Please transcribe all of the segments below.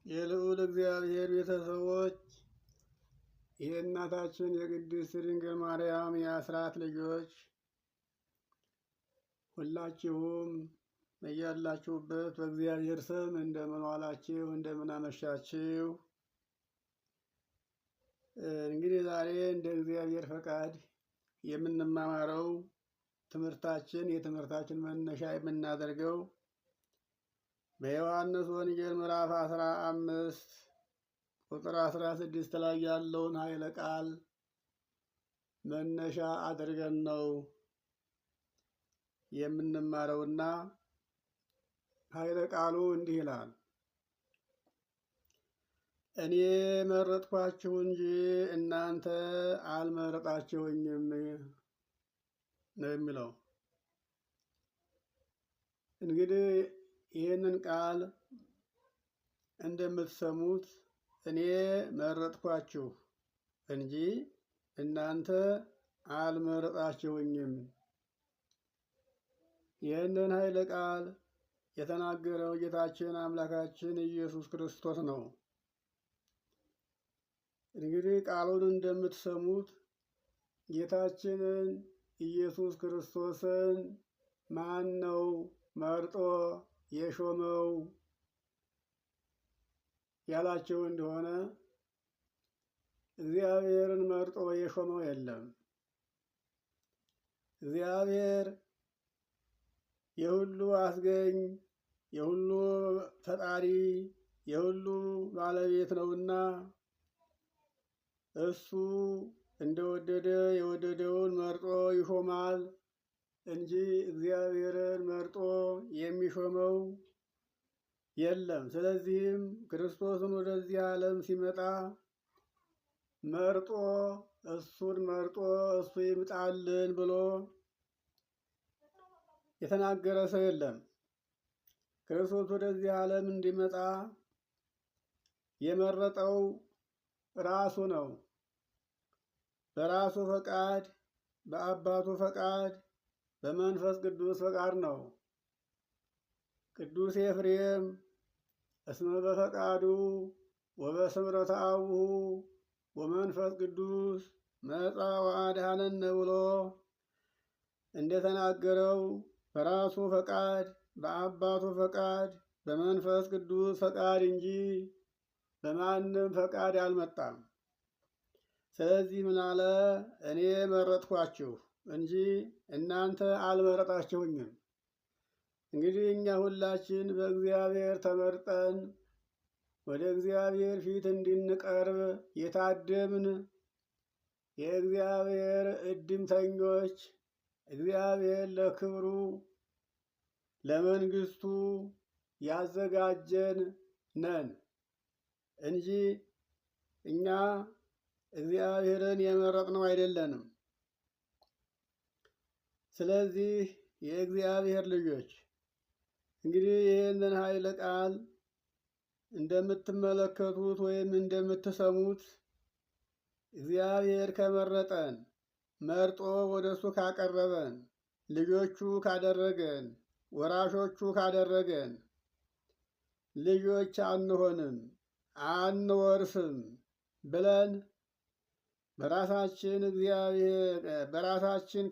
የልዑል እግዚአብሔር ቤተሰቦች የእናታችን የቅድስት ድንግል ማርያም የአስራት ልጆች ሁላችሁም በያላችሁበት በእግዚአብሔር ስም እንደምን ዋላችሁ፣ እንደምን አመሻችሁ። እንግዲህ ዛሬ እንደ እግዚአብሔር ፈቃድ የምንማማረው የትምህርታችን መነሻ የምናደርገው በዮሐንስ ወንጌል ምዕራፍ 15 ቁጥር 16 ላይ ያለውን ኃይለ ቃል መነሻ አድርገን ነው የምንማረውና ኃይለ ቃሉ እንዲህ ይላል። እኔ መረጥኳችሁ እንጂ እናንተ አልመረጣችሁኝም ነው የሚለው። እንግዲህ ይህንን ቃል እንደምትሰሙት እኔ መረጥኳችሁ እንጂ እናንተ አልመረጣችሁኝም። ይህንን ኃይለ ቃል የተናገረው ጌታችን አምላካችን ኢየሱስ ክርስቶስ ነው። እንግዲህ ቃሉን እንደምትሰሙት ጌታችንን ኢየሱስ ክርስቶስን ማን ነው መርጦ የሾመው ያላቸው እንደሆነ እግዚአብሔርን መርጦ የሾመው የለም። እግዚአብሔር የሁሉ አስገኝ፣ የሁሉ ፈጣሪ፣ የሁሉ ባለቤት ነውና እሱ እንደወደደ የወደደውን መርጦ ይሾማል እንጂ እግዚአብሔርን መርጦ የሚሾመው የለም። ስለዚህም ክርስቶስን ወደዚህ ዓለም ሲመጣ እሱን መርጦ እሱ ይምጣልን ብሎ የተናገረ ሰው የለም። ክርስቶስ ወደዚህ ዓለም እንዲመጣ የመረጠው ራሱ ነው። በራሱ ፈቃድ፣ በአባቱ ፈቃድ፣ በመንፈስ ቅዱስ ፈቃድ ነው። ቅዱስ ኤፍሬም እስመ በፈቃዱ ወበስምረተ አቡሁ ወመንፈስ ቅዱስ መጻ ወአድኀነነ ብሎ እንደተናገረው በራሱ ፈቃድ፣ በአባቱ ፈቃድ፣ በመንፈስ ቅዱስ ፈቃድ እንጂ በማንም ፈቃድ አልመጣም። ስለዚህ ምን አለ? እኔ መረጥኳችሁ እንጂ እናንተ አልመረጣችሁኝም። እንግዲህ እኛ ሁላችን በእግዚአብሔር ተመርጠን ወደ እግዚአብሔር ፊት እንድንቀርብ የታደምን የእግዚአብሔር እድምተኞች እግዚአብሔር ለክብሩ ለመንግስቱ ያዘጋጀን ነን እንጂ እኛ እግዚአብሔርን የመረጥነው አይደለንም። ስለዚህ የእግዚአብሔር ልጆች እንግዲህ ይህንን ኃይለ ቃል እንደምትመለከቱት ወይም እንደምትሰሙት እግዚአብሔር ከመረጠን መርጦ ወደ እሱ ካቀረበን ልጆቹ ካደረገን ወራሾቹ ካደረገን ልጆች አንሆንም አንወርስም ብለን በራሳችን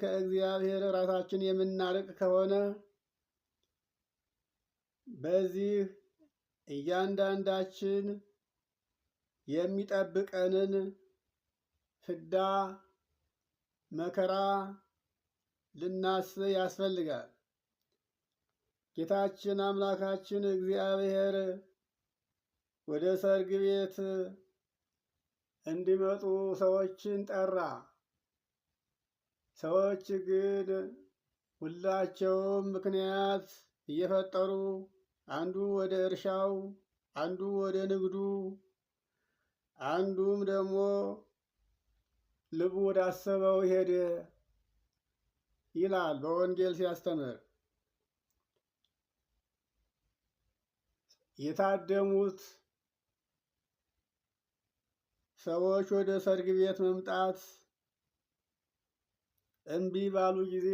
ከእግዚአብሔር ራሳችን የምናርቅ ከሆነ በዚህ እያንዳንዳችን የሚጠብቀንን ፍዳ መከራ ልናስብ ያስፈልጋል። ጌታችን አምላካችን እግዚአብሔር ወደ ሰርግ ቤት እንዲመጡ ሰዎችን ጠራ። ሰዎች ግን ሁላቸውም ምክንያት እየፈጠሩ አንዱ ወደ እርሻው፣ አንዱ ወደ ንግዱ፣ አንዱም ደግሞ ልቡ ወዳሰበው ሄደ ይላል በወንጌል ሲያስተምር። የታደሙት ሰዎች ወደ ሰርግ ቤት መምጣት እምቢ ባሉ ጊዜ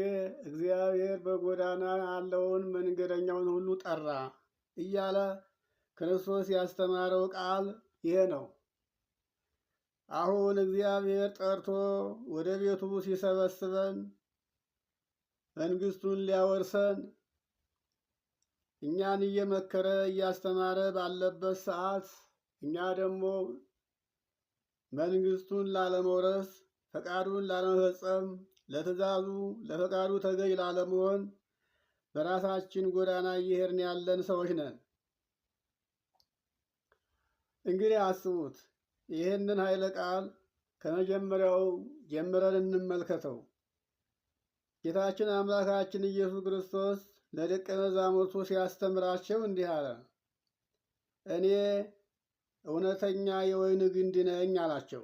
እግዚአብሔር በጎዳና ያለውን መንገደኛውን ሁሉ ጠራ እያለ ክርስቶስ ያስተማረው ቃል ይሄ ነው። አሁን እግዚአብሔር ጠርቶ ወደ ቤቱ ሲሰበስበን መንግስቱን ሊያወርሰን እኛን እየመከረ እያስተማረ ባለበት ሰዓት እኛ ደግሞ መንግስቱን ላለመውረስ ፈቃዱን ላለመፈጸም ለትእዛዙ ለፈቃዱ ተገዥ ላለመሆን በራሳችን ጎዳና እየሄድን ያለን ሰዎች ነን። እንግዲህ አስቡት፣ ይህንን ኃይለ ቃል ከመጀመሪያው ጀምረን እንመልከተው። ጌታችን አምላካችን ኢየሱስ ክርስቶስ ለደቀ መዛሙርቱ ሲያስተምራቸው እንዲህ አለ። እኔ እውነተኛ የወይን ግንድ ነኝ አላቸው።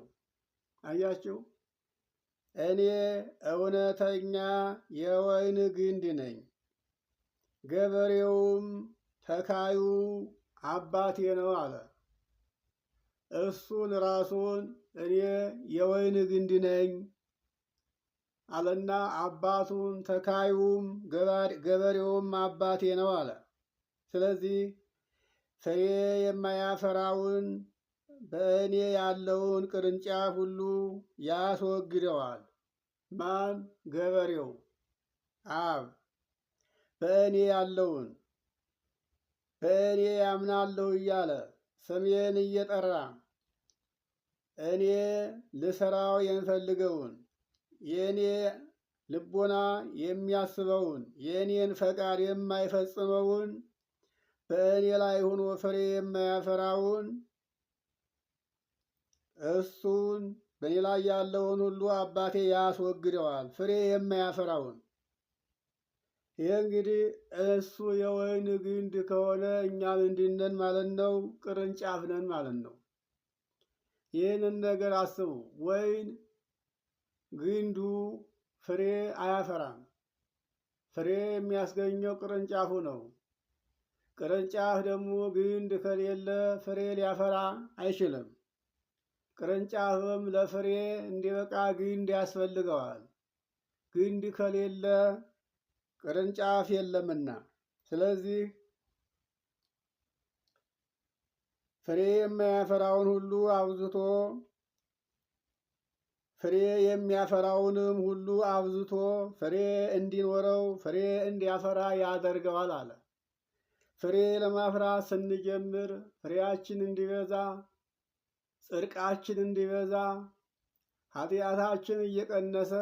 አያችሁ፣ እኔ እውነተኛ የወይን ግንድ ነኝ፣ ገበሬውም ተካዩ አባቴ ነው አለ። እሱን ራሱን እኔ የወይን ግንድ ነኝ አለና አባቱን ተካዩም ገበሬውም አባቴ ነው አለ። ስለዚህ ፍሬ የማያፈራውን በእኔ ያለውን ቅርንጫፍ ሁሉ ያስወግደዋል። ማን? ገበሬው አብ። በእኔ ያለውን በእኔ ያምናለሁ እያለ ስሜን እየጠራ እኔ ልሰራው የምፈልገውን የእኔ ልቦና የሚያስበውን የእኔን ፈቃድ የማይፈጽመውን በእኔ ላይ ሆኖ ፍሬ የማያፈራውን እሱን በእኔ ላይ ያለውን ሁሉ አባቴ ያስወግደዋል። ፍሬ የማያፈራውን። ይህ እንግዲህ እሱ የወይን ግንድ ከሆነ እኛ ምንድን ነን ማለት ነው? ቅርንጫፍ ነን ማለት ነው። ይህንን ነገር አስቡ። ወይን ግንዱ ፍሬ አያፈራም። ፍሬ የሚያስገኘው ቅርንጫፉ ነው። ቅርንጫፍ ደግሞ ግንድ ከሌለ ፍሬ ሊያፈራ አይችልም። ቅርንጫፍም ለፍሬ እንዲበቃ ግንድ ያስፈልገዋል። ግንድ ከሌለ ቅርንጫፍ የለምና፣ ስለዚህ ፍሬ የማያፈራውን ሁሉ አብዝቶ ፍሬ የሚያፈራውንም ሁሉ አብዝቶ ፍሬ እንዲኖረው ፍሬ እንዲያፈራ ያደርገዋል አለ። ፍሬ ለማፍራት ስንጀምር ፍሬያችን እንዲበዛ፣ ጽድቃችን እንዲበዛ፣ ኃጢአታችን እየቀነሰ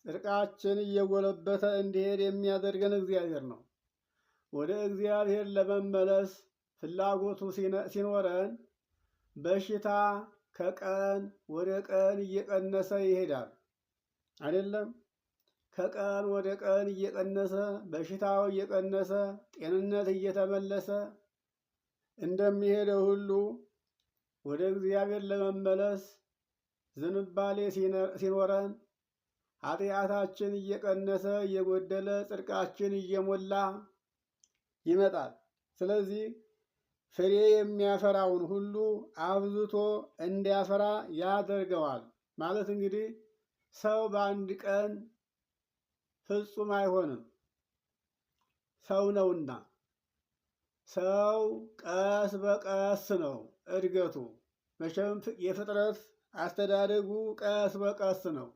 ጽድቃችን እየጎለበተ እንዲሄድ የሚያደርገን እግዚአብሔር ነው። ወደ እግዚአብሔር ለመመለስ ፍላጎቱ ሲኖረን በሽታ ከቀን ወደ ቀን እየቀነሰ ይሄዳል። አይደለም? ከቀን ወደ ቀን እየቀነሰ በሽታው እየቀነሰ ጤንነት እየተመለሰ እንደሚሄደው ሁሉ ወደ እግዚአብሔር ለመመለስ ዝንባሌ ሲኖረን ኃጢአታችን እየቀነሰ እየጎደለ ጽድቃችን እየሞላ ይመጣል። ስለዚህ ፍሬ የሚያፈራውን ሁሉ አብዝቶ እንዲያፈራ ያደርገዋል። ማለት እንግዲህ ሰው በአንድ ቀን ፍጹም አይሆንም፣ ሰው ነውና። ሰው ቀስ በቀስ ነው እድገቱ። መቼም የፍጥረት አስተዳደጉ ቀስ በቀስ ነው።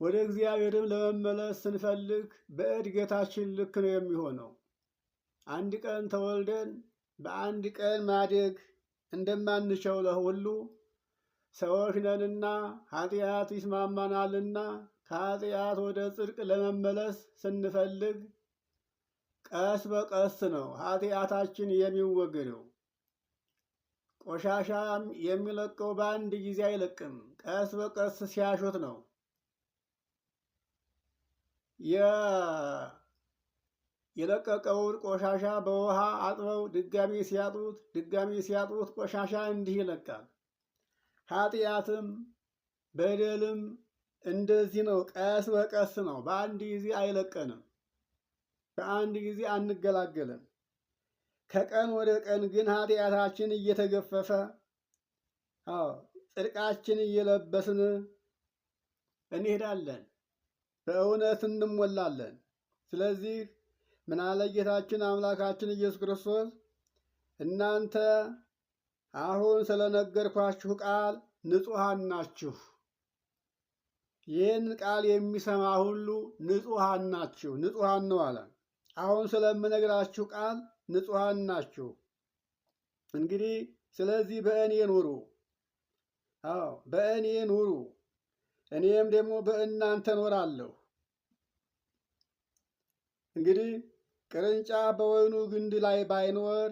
ወደ እግዚአብሔርም ለመመለስ ስንፈልግ በእድገታችን ልክ ነው የሚሆነው። አንድ ቀን ተወልደን በአንድ ቀን ማደግ እንደማንችለው ሁሉ ሰዎች ነንና ኃጢአት ይስማማናልና ከኃጢአት ወደ ጽድቅ ለመመለስ ስንፈልግ ቀስ በቀስ ነው ኃጢአታችን የሚወገደው። ቆሻሻም የሚለቀው በአንድ ጊዜ አይለቅም፣ ቀስ በቀስ ሲያሹት ነው። የለቀቀውን ቆሻሻ በውሃ አጥበው ድጋሚ ሲያጡት ቆሻሻ እንዲህ ይለቃል። ኃጢአትም በደልም እንደዚህ ነው፣ ቀስ በቀስ ነው። በአንድ ጊዜ አይለቀንም፣ በአንድ ጊዜ አንገላገልም። ከቀን ወደ ቀን ግን ኃጢአታችን እየተገፈፈ ጽድቃችን እየለበስን እንሄዳለን፣ በእውነት እንሞላለን። ስለዚህ ምን አለ ጌታችን አምላካችን ኢየሱስ ክርስቶስ? እናንተ አሁን ስለነገርኳችሁ ቃል ንጹሐን ናችሁ። ይህን ቃል የሚሰማ ሁሉ ንጹሐን ናችሁ፣ ንጹሐን ነው አለ። አሁን ስለምነግራችሁ ቃል ንጹሐን ናችሁ። እንግዲህ ስለዚህ በእኔ ኑሩ። አዎ በእኔ ኑሩ፣ እኔም ደግሞ በእናንተ እኖራለሁ። እንግዲህ ቅርንጫፍ በወይኑ ግንድ ላይ ባይኖር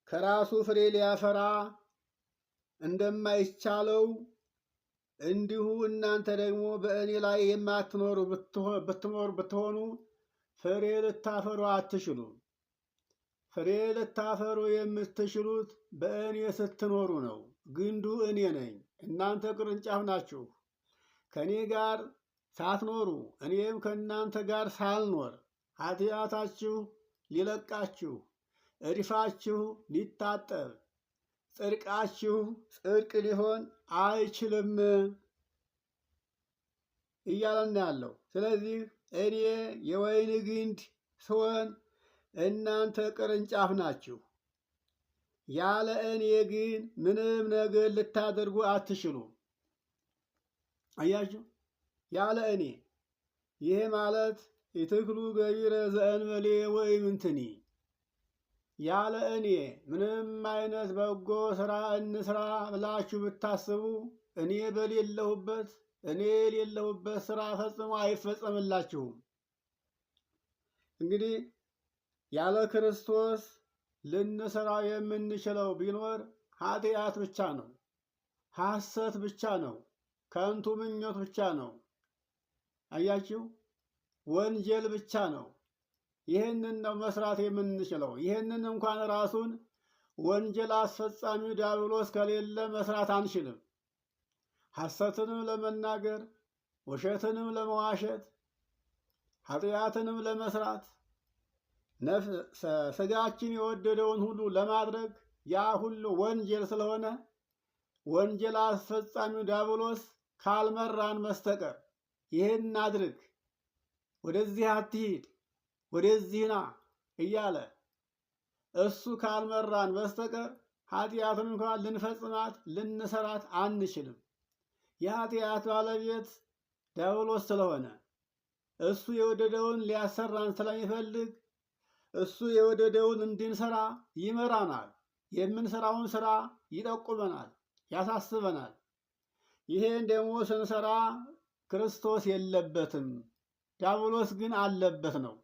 ከራሱ ፍሬ ሊያፈራ እንደማይቻለው እንዲሁ እናንተ ደግሞ በእኔ ላይ የማትኖሩ ብትሆኑ ፍሬ ልታፈሩ አትችሉም። ፍሬ ልታፈሩ የምትችሉት በእኔ ስትኖሩ ነው። ግንዱ እኔ ነኝ፣ እናንተ ቅርንጫፍ ናችሁ። ከእኔ ጋር ሳትኖሩ እኔም ከእናንተ ጋር ሳልኖር ኃጢአታችሁ ሊለቃችሁ፣ እድፋችሁ ሊታጠብ፣ ጽድቃችሁ ጽድቅ ሊሆን አይችልም እያለን ያለው። ስለዚህ እኔ የወይን ግንድ ስሆን እናንተ ቅርንጫፍ ናችሁ። ያለ እኔ ግን ምንም ነገር ልታደርጉ አትችሉም። አያችሁ፣ ያለ እኔ። ይህ ማለት ኢትክሉ ገቢረ ዘእንበሌ ወኢምንትኒ፣ ያለ እኔ ምንም አይነት በጎ ስራ እንስራ ብላችሁ ብታስቡ እኔ የሌለሁበት ስራ ፈጽሞ አይፈጸምላችሁም። እንግዲህ ያለ ክርስቶስ ልንሰራው የምንችለው ቢኖር ኃጢአት ብቻ ነው፣ ሐሰት ብቻ ነው፣ ከንቱ ምኞት ብቻ ነው። አያችሁ፣ ወንጀል ብቻ ነው። ይህንን ነው መስራት የምንችለው። ይህንን እንኳን ራሱን ወንጀል አስፈጻሚው ዲያብሎስ ከሌለ መስራት አንችልም። ሐሰትንም ለመናገር፣ ውሸትንም ለመዋሸት፣ ኃጢአትንም ለመስራት፣ ስጋችን የወደደውን ሁሉ ለማድረግ ያ ሁሉ ወንጀል ስለሆነ ወንጀል አስፈጻሚው ዲያብሎስ ካልመራን በስተቀር ይህን አድርግ፣ ወደዚህ አትሂድ፣ ወደዚህ ና እያለ እሱ ካልመራን በስተቀር ኃጢአትን እንኳን ልንፈጽማት ልንሰራት አንችልም። የኃጢአት ባለቤት ዲያብሎስ ስለሆነ እሱ የወደደውን ሊያሰራን ስለሚፈልግ እሱ የወደደውን እንድንሰራ ይመራናል። የምንሰራውን ስራ ይጠቁመናል፣ ያሳስበናል። ይሄን ደግሞ ስንሰራ ክርስቶስ የለበትም፣ ዲያብሎስ ግን አለበት ነው።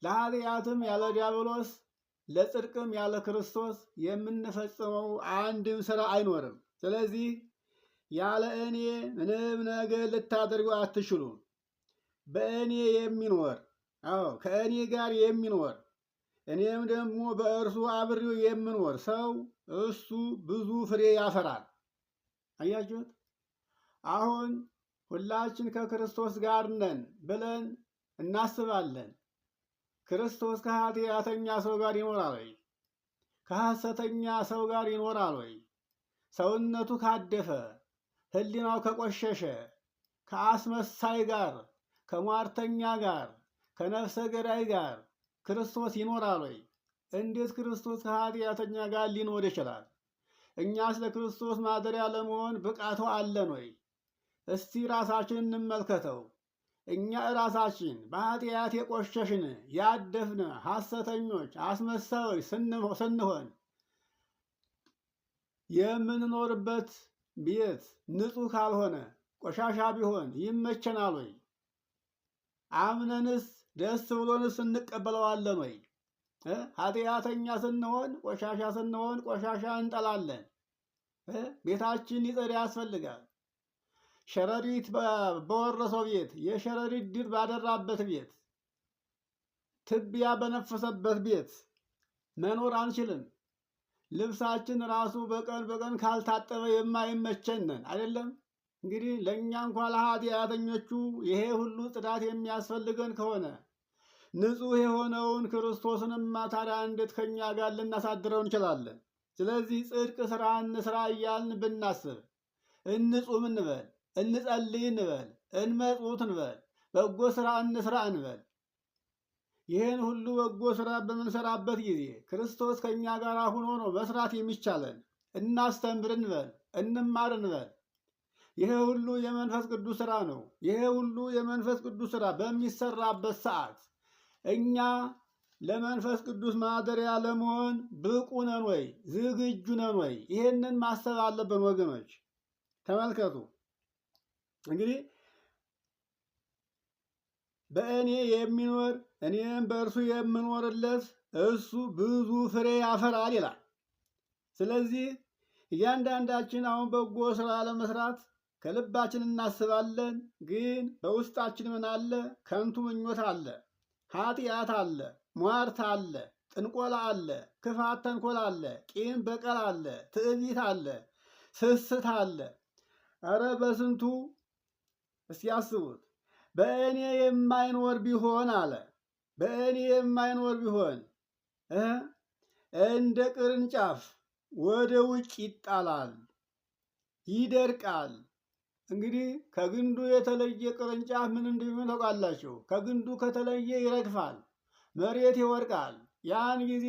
ለኃጢአትም ያለ ዲያብሎስ ለጽድቅም ያለ ክርስቶስ የምንፈጽመው አንድም ስራ አይኖርም። ስለዚህ ያለ እኔ ምንም ነገር ልታደርጉ አትችሉም። በእኔ የሚኖር ከእኔ ጋር የሚኖር እኔም ደግሞ በእርሱ አብሬው የምኖር ሰው እሱ ብዙ ፍሬ ያፈራል። አያችሁት? አሁን ሁላችን ከክርስቶስ ጋር ነን ብለን እናስባለን። ክርስቶስ ከኃጢአተኛ ሰው ጋር ይኖራል ወይ? ከሐሰተኛ ሰው ጋር ይኖራል ወይ? ሰውነቱ ካደፈ፣ ሕሊናው ከቆሸሸ፣ ከአስመሳይ ጋር፣ ከሟርተኛ ጋር፣ ከነፍሰ ገዳይ ጋር ክርስቶስ ይኖራል ወይ? እንዴት ክርስቶስ ከኃጢአተኛ ጋር ሊኖር ይችላል? እኛስ ለክርስቶስ ማደሪያ ለመሆን ብቃቱ አለን ወይ? እስቲ ራሳችን እንመልከተው። እኛ ራሳችን በኃጢአት የቆሸሽን ያደፍን ሐሰተኞች አስመሳዮች ስንሆን የምንኖርበት ቤት ንጹሕ ካልሆነ ቆሻሻ ቢሆን ይመቸናል ወይ? አምነንስ ደስ ብሎንስ እንቀበለዋለን ወይ? ኃጢአተኛ ስንሆን ቆሻሻ እንጠላለን። ቤታችን ሊጸዳ ያስፈልጋል። ሸረሪት በወረሰው ቤት፣ የሸረሪት ድር ባደራበት ቤት፣ ትቢያ በነፈሰበት ቤት መኖር አንችልም። ልብሳችን ራሱ በቀን ካልታጠበ የማይመቸንን አይደለም። እንግዲህ ለእኛ እንኳ ለኃጢአተኞቹ ይሄ ሁሉ ጽዳት የሚያስፈልገን ከሆነ ንጹሕ የሆነውን ክርስቶስንማ ታዲያ እንዴት ከኛ ጋር ልናሳድረው እንችላለን? ስለዚህ ጽድቅ ስራ እንስራ እያልን ብናስብ፣ እንጹም እንበል፣ እንጸልይ እንበል፣ እንመጽውት እንበል፣ በጎ ስራ እንስራ እንበል። ይህን ሁሉ በጎ ስራ በምንሰራበት ጊዜ ክርስቶስ ከእኛ ጋር ሆኖ ነው መስራት የሚቻለን። እናስተምር እንበል፣ እንማር እንበል። ይሄ ሁሉ የመንፈስ ቅዱስ ስራ ነው። ይሄ ሁሉ የመንፈስ ቅዱስ ስራ በሚሰራበት ሰዓት እኛ ለመንፈስ ቅዱስ ማደሪያ ለመሆን ብቁ ነን ወይ? ዝግጁ ነን ወይ? ይሄንን ማሰብ አለብን ወገኖች። ተመልከቱ እንግዲህ በእኔ የሚኖር እኔም በእርሱ የምኖርለት እሱ ብዙ ፍሬ ያፈራል ይላል። ስለዚህ እያንዳንዳችን አሁን በጎ ስራ ለመስራት ከልባችን እናስባለን። ግን በውስጣችን ምን አለ? ከንቱ ምኞት አለ፣ ኃጢአት አለ፣ ሟርት አለ፣ ጥንቆላ አለ፣ ክፋት ተንኮል አለ፣ ቂም በቀል አለ፣ ትዕቢት አለ፣ ስስት አለ። ኧረ በስንቱ እስቲ ያስቡት። በእኔ የማይኖር ቢሆን አለ፣ በእኔ የማይኖር ቢሆን እንደ ቅርንጫፍ ወደ ውጭ ይጣላል፣ ይደርቃል። እንግዲህ ከግንዱ የተለየ ቅርንጫፍ ምን እንደሚሆን ታውቃላችሁ? ከግንዱ ከተለየ ይረግፋል፣ መሬት ይወድቃል። ያን ጊዜ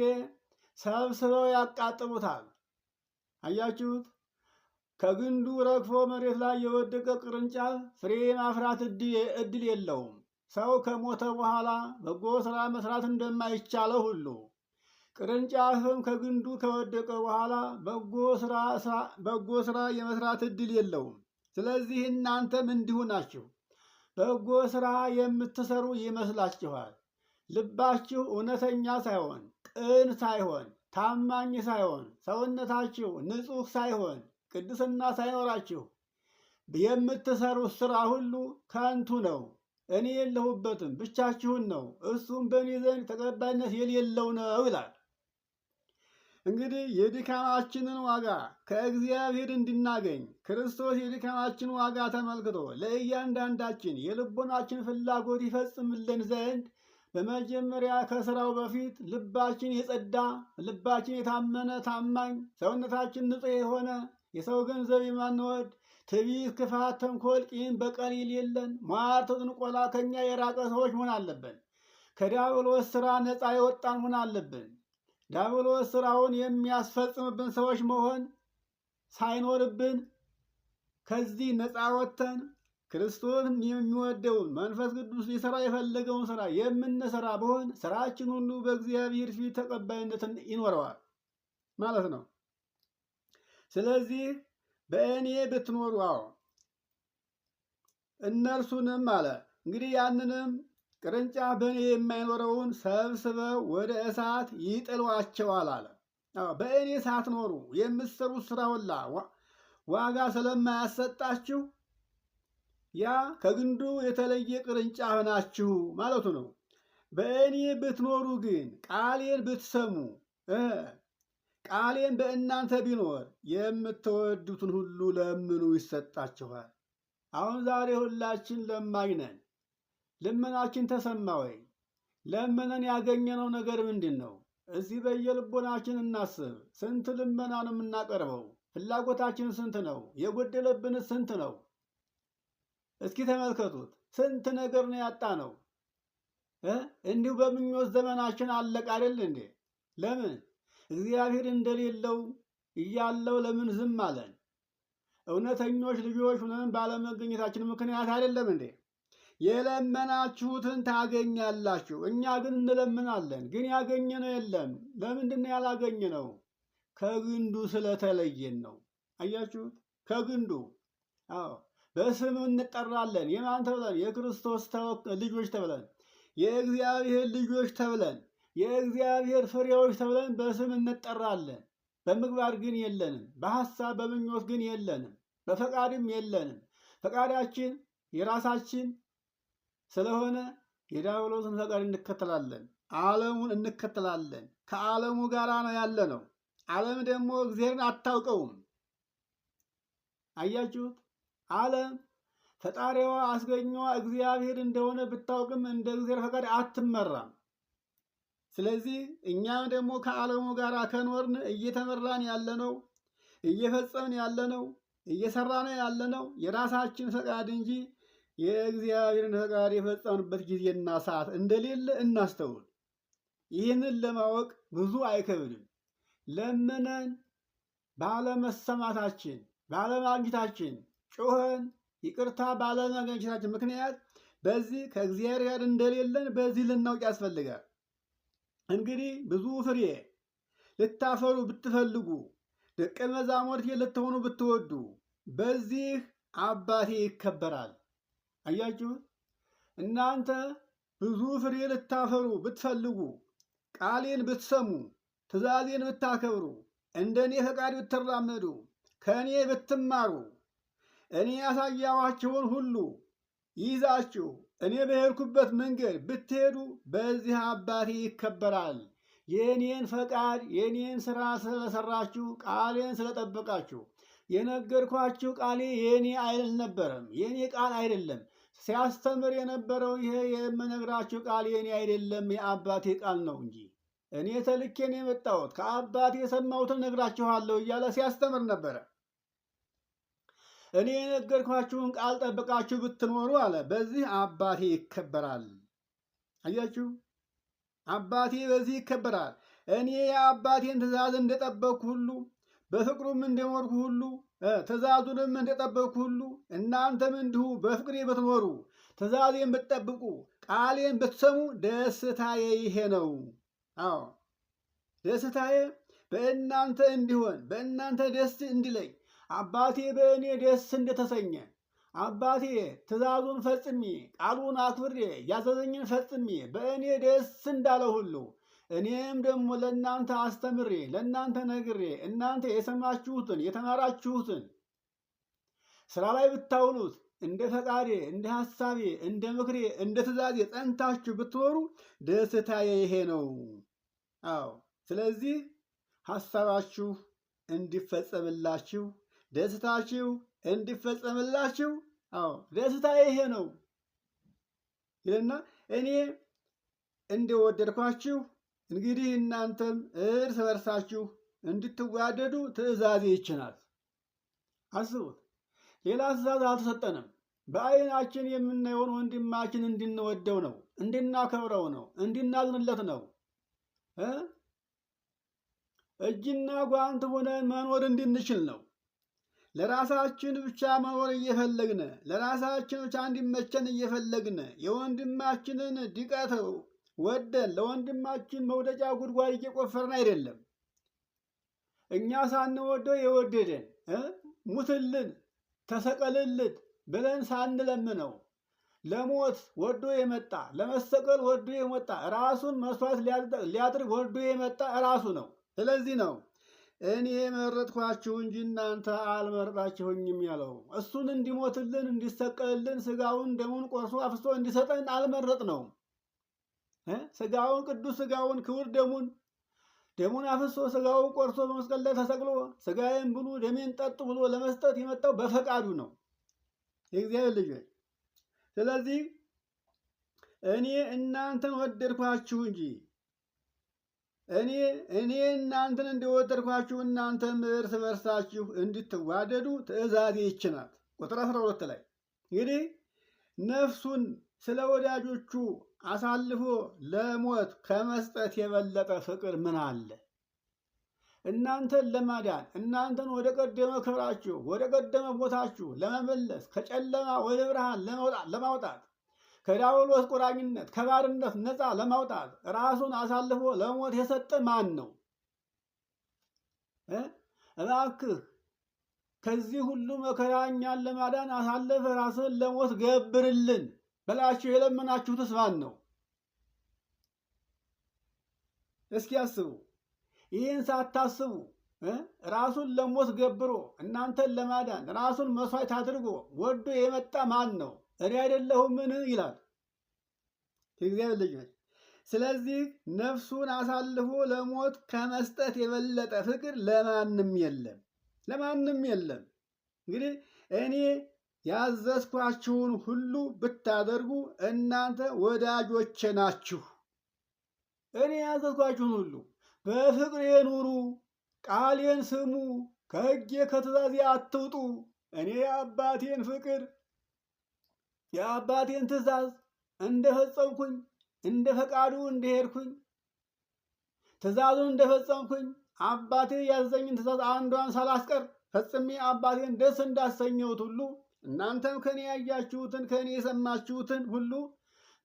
ሰብስበው ያቃጥሉታል። አያችሁት? ከግንዱ ረግፎ መሬት ላይ የወደቀ ቅርንጫፍ ፍሬ ማፍራት እድል የለውም። ሰው ከሞተ በኋላ በጎ ስራ መስራት እንደማይቻለው ሁሉ ቅርንጫፍም ከግንዱ ከወደቀ በኋላ በጎ ስራ የመስራት እድል የለውም። ስለዚህ እናንተም እንዲሁ ናችሁ። በጎ ስራ የምትሰሩ ይመስላችኋል። ልባችሁ እውነተኛ ሳይሆን፣ ቅን ሳይሆን፣ ታማኝ ሳይሆን፣ ሰውነታችሁ ንጹሕ ሳይሆን፣ ቅድስና ሳይኖራችሁ የምትሰሩት ስራ ሁሉ ከንቱ ነው። እኔ የለሁበትም፣ ብቻችሁን ነው፣ እሱም በእኔ ዘንድ ተቀባይነት የሌለው ነው ይላል። እንግዲህ የድካማችንን ዋጋ ከእግዚአብሔር እንድናገኝ ክርስቶስ የድካማችን ዋጋ ተመልክቶ ለእያንዳንዳችን የልቦናችን ፍላጎት ይፈጽምልን ዘንድ በመጀመሪያ ከስራው በፊት ልባችን የጸዳ፣ ልባችን የታመነ ታማኝ፣ ሰውነታችን ንጹሕ የሆነ፣ የሰው ገንዘብ የማንወድ፣ ትዕቢት፣ ክፋት፣ ተንኮል፣ ቂም በቀል የሌለን፣ ሟርት፣ ጥንቆላ ከኛ የራቀ ሰዎች መሆን አለብን። ከዲያብሎስ ስራ ነፃ የወጣን መሆን አለብን። ዲያብሎስ ስራውን የሚያስፈጽምብን ሰዎች መሆን ሳይኖርብን ከዚህ ነፃ ወጥተን ክርስቶስ የሚወደውን መንፈስ ቅዱስ ሊሰራ የፈለገውን ስራ የምንሰራ ብሆን ስራችን ሁሉ በእግዚአብሔር ፊት ተቀባይነትን ይኖረዋል ማለት ነው። ስለዚህ በእኔ ብትኖሩ እነርሱንም አለ እንግዲህ ያንንም ቅርንጫፍ በእኔ የማይኖረውን ሰብስበው ወደ እሳት ይጥሏቸዋል አለ። በእኔ ሳትኖሩ የምትሰሩት ስራ ሁላ ዋጋ ስለማያሰጣችሁ ያ ከግንዱ የተለየ ቅርንጫፍ ናችሁ ማለቱ ነው። በእኔ ብትኖሩ ግን ቃሌን ብትሰሙ፣ ቃሌን በእናንተ ቢኖር የምትወዱትን ሁሉ ለምኑ ይሰጣችኋል። አሁን ዛሬ ሁላችን ለማኝ ነን። ልመናችን ተሰማ ወይ? ለምነን ያገኘነው ነገር ምንድን ነው? እዚህ በየልቦናችን እናስብ። ስንት ልመና ነው የምናቀርበው? ፍላጎታችን ስንት ነው? የጎደለብን ስንት ነው? እስኪ ተመልከቱት። ስንት ነገር ነው ያጣ ነው። እንዲሁ በምኞት ዘመናችን አለቅ አይደል እንዴ? ለምን እግዚአብሔር እንደሌለው እያለው ለምን ዝም አለን? እውነተኞች ልጆች ሆነን ባለመገኘታችን ምክንያት አይደለም እንዴ? የለመናችሁትን ታገኛላችሁ። እኛ ግን እንለምናለን፣ ግን ያገኘነው የለም። ለምንድን ነው ያላገኘነው? ከግንዱ ስለተለየን ነው። አያችሁት? ከግንዱ በስም እንጠራለን። የማን ተብለን? የክርስቶስ ልጆች ተብለን፣ የእግዚአብሔር ልጆች ተብለን፣ የእግዚአብሔር ፍሬዎች ተብለን በስም እንጠራለን። በምግባር ግን የለንም። በሐሳብ በምኞት ግን የለንም። በፈቃድም የለንም። ፈቃዳችን የራሳችን ስለሆነ የዲያብሎስን ፈቃድ እንከተላለን፣ ዓለሙን እንከተላለን። ከዓለሙ ጋር ነው ያለ ነው። ዓለም ደግሞ እግዚአብሔርን አታውቀውም። አያችሁት? ዓለም ፈጣሪዋ አስገኘዋ እግዚአብሔር እንደሆነ ብታውቅም እንደ እግዚአብሔር ፈቃድ አትመራም። ስለዚህ እኛም ደግሞ ከዓለሙ ጋር ከኖርን እየተመራን ያለነው፣ እየፈጸምን ያለነው፣ እየሰራን ያለነው የራሳችን ፈቃድ እንጂ የእግዚአብሔርን ፈቃድ የፈጸምንበት ጊዜና ሰዓት እንደሌለ እናስተውል። ይህንን ለማወቅ ብዙ አይከብድም። ለምነን ባለመሰማታችን፣ ባለማግኘታችን፣ ጮኸን ይቅርታ ባለማግኘታችን ምክንያት በዚህ ከእግዚአብሔር ጋር እንደሌለን በዚህ ልናውቅ ያስፈልጋል። እንግዲህ ብዙ ፍሬ ልታፈሩ ብትፈልጉ፣ ደቀ መዛሙርቴ ልትሆኑ ብትወዱ በዚህ አባቴ ይከበራል። አያችሁት? እናንተ ብዙ ፍሬ ልታፈሩ ብትፈልጉ፣ ቃሌን ብትሰሙ፣ ትእዛዜን ብታከብሩ፣ እንደ እኔ ፈቃድ ብትራመዱ፣ ከእኔ ብትማሩ፣ እኔ ያሳያኋችሁን ሁሉ ይዛችሁ እኔ በሄድኩበት መንገድ ብትሄዱ በዚህ አባቴ ይከበራል። የእኔን ፈቃድ የእኔን ስራ ስለሰራችሁ፣ ቃሌን ስለጠበቃችሁ። የነገርኳችሁ ቃሌ የእኔ አልነበረም፣ የእኔ ቃል አይደለም። ሲያስተምር የነበረው ይሄ የምነግራችሁ ቃል የእኔ አይደለም፣ የአባቴ ቃል ነው እንጂ እኔ ተልኬ ነው የመጣሁት፣ ከአባቴ የሰማሁትን ነግራችኋለሁ እያለ ሲያስተምር ነበረ። እኔ የነገርኳችሁን ቃል ጠብቃችሁ ብትኖሩ አለ በዚህ አባቴ ይከበራል። አያችሁ፣ አባቴ በዚህ ይከበራል። እኔ የአባቴን ትእዛዝ እንደጠበቅኩ ሁሉ በፍቅሩም እንደኖርኩ ሁሉ ትእዛዙንም እንደጠበቅኩ ሁሉ እናንተም እንዲሁ በፍቅሬ ብትኖሩ፣ ትእዛዜን ብትጠብቁ፣ ቃሌን ብትሰሙ ደስታዬ ይሄ ነው። አዎ ደስታዬ በእናንተ እንዲሆን፣ በእናንተ ደስ እንዲለኝ፣ አባቴ በእኔ ደስ እንደተሰኘ፣ አባቴ ትእዛዙን ፈጽሜ ቃሉን አክብሬ ያዘዘኝን ፈጽሜ በእኔ ደስ እንዳለ ሁሉ እኔም ደግሞ ለእናንተ አስተምሬ ለእናንተ ነግሬ እናንተ የሰማችሁትን የተማራችሁትን ስራ ላይ ብታውሉት እንደ ፈቃዴ እንደ ሐሳቤ እንደ ምክሬ እንደ ትእዛዜ ጸንታችሁ ብትኖሩ ደስታዬ ይሄ ነው። አዎ ስለዚህ ሐሳባችሁ እንዲፈጸምላችሁ፣ ደስታችሁ እንዲፈጸምላችሁ፣ አዎ ደስታዬ ይሄ ነው ይልና እኔ እንደወደድኳችሁ እንግዲህ እናንተም እርስ በርሳችሁ እንድትዋደዱ ትእዛዜ ይህች ናት። አስቡት፣ ሌላ ትእዛዝ አልተሰጠንም። በዓይናችን የምናየውን ወንድማችን እንድንወደው ነው፣ እንድናከብረው ነው፣ እንድናዝንለት ነው። እጅና ጓንት ሆነን መኖር እንድንችል ነው። ለራሳችን ብቻ መኖር እየፈለግን፣ ለራሳችን ብቻ እንዲመቸን እየፈለግን የወንድማችንን ድቀት ወደን ለወንድማችን መውደጫ ጉድጓድ እየቆፈርን አይደለም። እኛ ሳንወደው የወደደን ሙትልን፣ ተሰቀልልን ብለን ሳንለምነው ለሞት ወዶ የመጣ ለመሰቀል ወዶ የመጣ ራሱን መስዋዕት ሊያድርግ ወዶ የመጣ ራሱ ነው። ስለዚህ ነው እኔ መረጥኳችሁ እንጂ እናንተ አልመረጣችሁኝም ያለው። እሱን እንዲሞትልን እንዲሰቀልልን ስጋውን ደሙን ቆርሶ አፍስሶ እንዲሰጠን አልመረጥ ነው። ስጋውን ቅዱስ ስጋውን ክቡር ደሙን አፍሶ ስጋውን ቆርሶ በመስቀል ላይ ተሰቅሎ ስጋዬን ብሉ ደሜን ጠጡ ብሎ ለመስጠት የመጣው በፈቃዱ ነው የእግዚአብሔር ልጆች። ስለዚህ እኔ እናንተን ወደድኳችሁ እንጂ እኔ እናንተን እንደወደድኳችሁ እናንተም እርስ በርሳችሁ እንድትዋደዱ ትእዛዜ ይህች ናት። ቁጥር 12 ላይ እንግዲህ ነፍሱን ስለ ወዳጆቹ አሳልፎ ለሞት ከመስጠት የበለጠ ፍቅር ምን አለ? እናንተን ለማዳን እናንተን ወደ ቀደመ ክብራችሁ ወደ ቀደመ ቦታችሁ ለመመለስ ከጨለማ ወደ ብርሃን ለማውጣት ከዲያብሎስ ቁራኝነት ከባርነት ነፃ ለማውጣት ራሱን አሳልፎ ለሞት የሰጠ ማን ነው? እባክህ ከዚህ ሁሉ መከራ እኛን ለማዳን አሳልፈ ራስን ለሞት ገብርልን በላችሁ የለመናችሁትስ ማን ነው? እስኪ አስቡ። ይህን ሳታስቡ ራሱን ለሞት ገብሮ እናንተን ለማዳን ራሱን መስዋዕት አድርጎ ወዶ የመጣ ማን ነው? እኔ አይደለሁምን ይላል የእግዚአብሔር ልጆች። ስለዚህ ነፍሱን አሳልፎ ለሞት ከመስጠት የበለጠ ፍቅር ለማንም የለም፣ ለማንም የለም። እንግዲህ እኔ ያዘዝኳችሁን ሁሉ ብታደርጉ እናንተ ወዳጆቼ ናችሁ። እኔ ያዘዝኳችሁን ሁሉ በፍቅሬ ኑሩ፣ ቃሌን ስሙ፣ ከሕጌ ከትእዛዜ አትውጡ። እኔ የአባቴን ፍቅር የአባቴን ትእዛዝ እንደፈጸምኩኝ እንደ ፈቃዱ እንደሄድኩኝ ትእዛዙን እንደፈጸምኩኝ አባቴ ያዘኝን ትእዛዝ አንዷን ሳላስቀር ፈጽሜ አባቴን ደስ እንዳሰኘሁት ሁሉ እናንተም ከኔ ያያችሁትን ከኔ የሰማችሁትን ሁሉ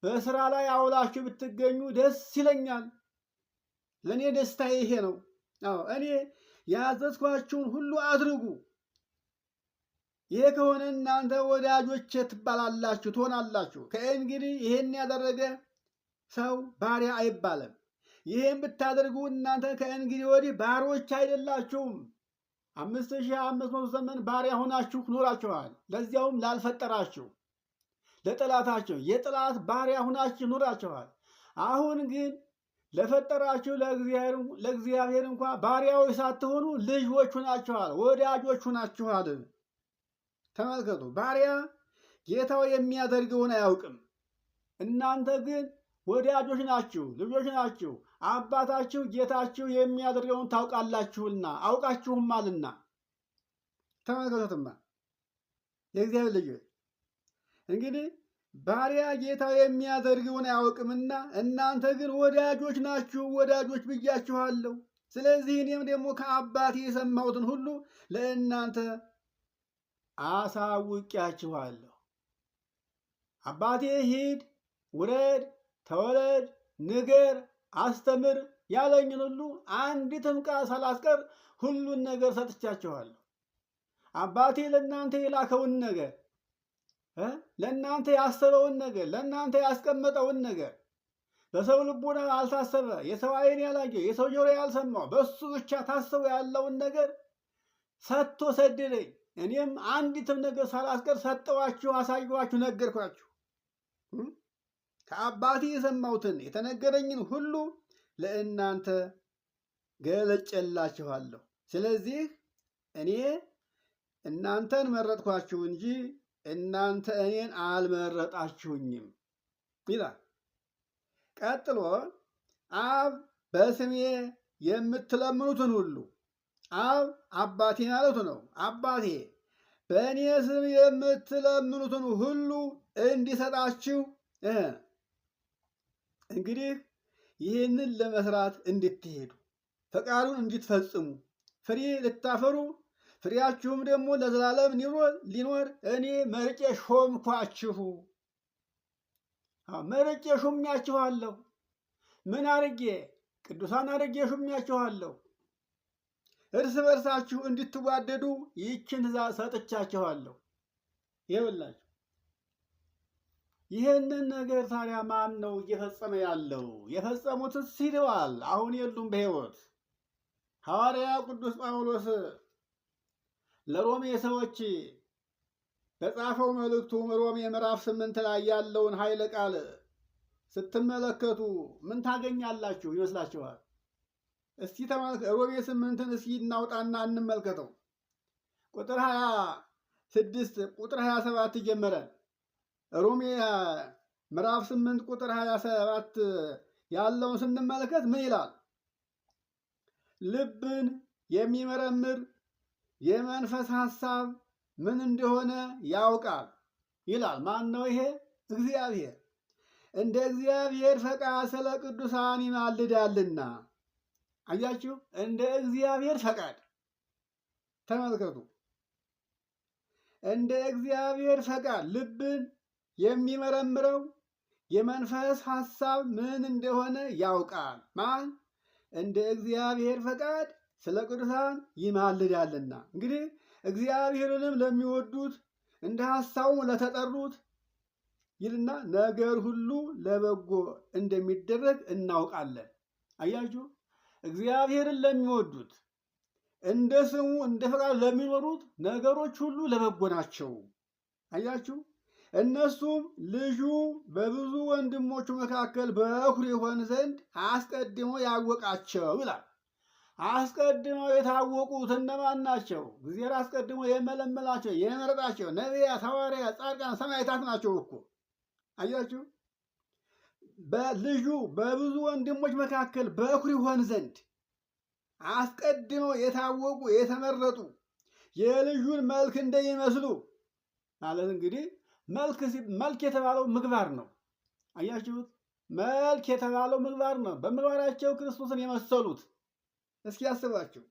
በስራ ላይ አውላችሁ ብትገኙ ደስ ይለኛል። ለእኔ ደስታዬ ይሄ ነው። እኔ ያዘዝኳችሁን ሁሉ አድርጉ። ይሄ ከሆነ እናንተ ወዳጆቼ ትባላላችሁ፣ ትሆናላችሁ። ከእንግዲህ ይሄን ያደረገ ሰው ባሪያ አይባልም። ይህን ብታደርጉ እናንተ ከእንግዲህ ወዲህ ባሮች አይደላችሁም። 5500 ዘመን ባሪያ ሆናችሁ ኖራችኋል። ለዚያውም ላልፈጠራችሁ ለጠላታችሁ የጠላት ባሪያ ሆናችሁ ኖራችኋል። አሁን ግን ለፈጠራችሁ ለእግዚአብሔር እንኳ ባሪያዎች ሳትሆኑ ልጆች ሆናችኋል፣ ወዳጆች ሆናችኋል። ተመልከቱ፣ ባሪያ ጌታው የሚያደርገውን አያውቅም። እናንተ ግን ወዳጆች ናችሁ፣ ልጆች ናችሁ። አባታችሁ ጌታችሁ የሚያደርገውን ታውቃላችሁና አውቃችሁማልና። ተመልከቱትማ የእግዚአብሔር ልጆች፣ እንግዲህ ባሪያ ጌታው የሚያደርገውን አያውቅምና እናንተ ግን ወዳጆች ናችሁ፣ ወዳጆች ብያችኋለሁ። ስለዚህ እኔም ደግሞ ከአባቴ የሰማሁትን ሁሉ ለእናንተ አሳውቂያችኋለሁ። አባቴ ሂድ፣ ውረድ፣ ተወለድ፣ ንገር፣ አስተምር ያለኝን ሁሉ አንዲትም ቃል ሳላስቀር ሁሉን ነገር ሰጥቻችኋለሁ። አባቴ ለእናንተ የላከውን ነገር ለእናንተ ያሰበውን ነገር ለእናንተ ያስቀመጠውን ነገር በሰው ልቡና አልታሰበ፣ የሰው ዓይን ያላየው፣ የሰው ጆሮ ያልሰማው በሱ ብቻ ታስቦ ያለውን ነገር ሰጥቶ ሰደደኝ። እኔም አንዲትም ነገር ሳላስቀር ሰጠዋችሁ፣ አሳየኋችሁ፣ ነገርኳችሁ። ከአባቴ የሰማሁትን የተነገረኝን ሁሉ ለእናንተ ገለጨላችኋለሁ። ስለዚህ እኔ እናንተን መረጥኳችሁ እንጂ እናንተ እኔን አልመረጣችሁኝም ይላል። ቀጥሎ አብ በስሜ የምትለምኑትን ሁሉ አብ አባቴ ማለቱ ነው። አባቴ በእኔ ስም የምትለምኑትን ሁሉ እንዲሰጣችሁ እንግዲህ ይህንን ለመስራት እንድትሄዱ ፈቃዱን እንድትፈጽሙ ፍሬ ልታፈሩ ፍሬያችሁም ደግሞ ለዘላለም ሊኖር እኔ መርጬ ሾምኳችሁ። መርጬ ሾሚያችኋለሁ። ምን አድርጌ? ቅዱሳን አድርጌ ሾሚያችኋለሁ። እርስ በርሳችሁ እንድትዋደዱ ይህችን ትእዛዝ ሰጥቻችኋለሁ። ይኸውላችሁ ይህንን ነገር ታዲያ ማን ነው እየፈጸመ ያለው? የፈጸሙትስ ሂደዋል፣ አሁን የሉም በሕይወት። ሐዋርያ ቅዱስ ጳውሎስ ለሮሜ ሰዎች በጻፈው መልእክቱ ሮሜ ምዕራፍ 8 ላይ ያለውን ኃይለ ቃል ስትመለከቱ ምን ታገኛላችሁ ይመስላችኋል? እስቲ ሮሜ 8ን እስኪ እናውጣና እንመልከተው። ቁጥር 26 ቁጥር 27 ጀመረ። ሮሜ ምዕራፍ 8 ቁጥር 27 ያለውን ስንመለከት ምን ይላል? ልብን የሚመረምር የመንፈስ ሐሳብ ምን እንደሆነ ያውቃል ይላል። ማን ነው ይሄ? እግዚአብሔር። እንደ እግዚአብሔር ፈቃድ ስለ ቅዱሳን ይማልዳልና። አያችሁ፣ እንደ እግዚአብሔር ፈቃድ ተመልከቱ። እንደ እግዚአብሔር ፈቃድ ልብን የሚመረምረው የመንፈስ ሐሳብ ምን እንደሆነ ያውቃል። ማን? እንደ እግዚአብሔር ፈቃድ ስለ ቅዱሳን ይማልዳልና። እንግዲህ እግዚአብሔርንም ለሚወዱት እንደ ሐሳቡም ለተጠሩት ይልና ነገር ሁሉ ለበጎ እንደሚደረግ እናውቃለን። አያችሁ፣ እግዚአብሔርን ለሚወዱት እንደ ስሙ እንደ ፈቃዱ ለሚኖሩት ነገሮች ሁሉ ለበጎ ናቸው። አያችሁ፣ እነሱም ልጁ በብዙ ወንድሞቹ መካከል በኩር ይሆን ዘንድ አስቀድሞ ያወቃቸው ይላል። አስቀድመው የታወቁት እነማን ናቸው? እግዚአብሔር አስቀድሞ የመለመላቸው የመረጣቸው ነቢያት፣ ሐዋርያት፣ ጻድቃን፣ ሰማዕታት ናቸው እኮ። አያችሁ፣ በልጁ በብዙ ወንድሞች መካከል በኩር ይሆን ዘንድ አስቀድመው የታወቁ የተመረጡ የልጁን መልክ እንደሚመስሉ ማለት እንግዲህ መልክ የተባለው ምግባር ነው። አያችሁት? መልክ የተባለው ምግባር ነው። በምግባራቸው ክርስቶስን የመሰሉት። እስኪ ያስባችሁ።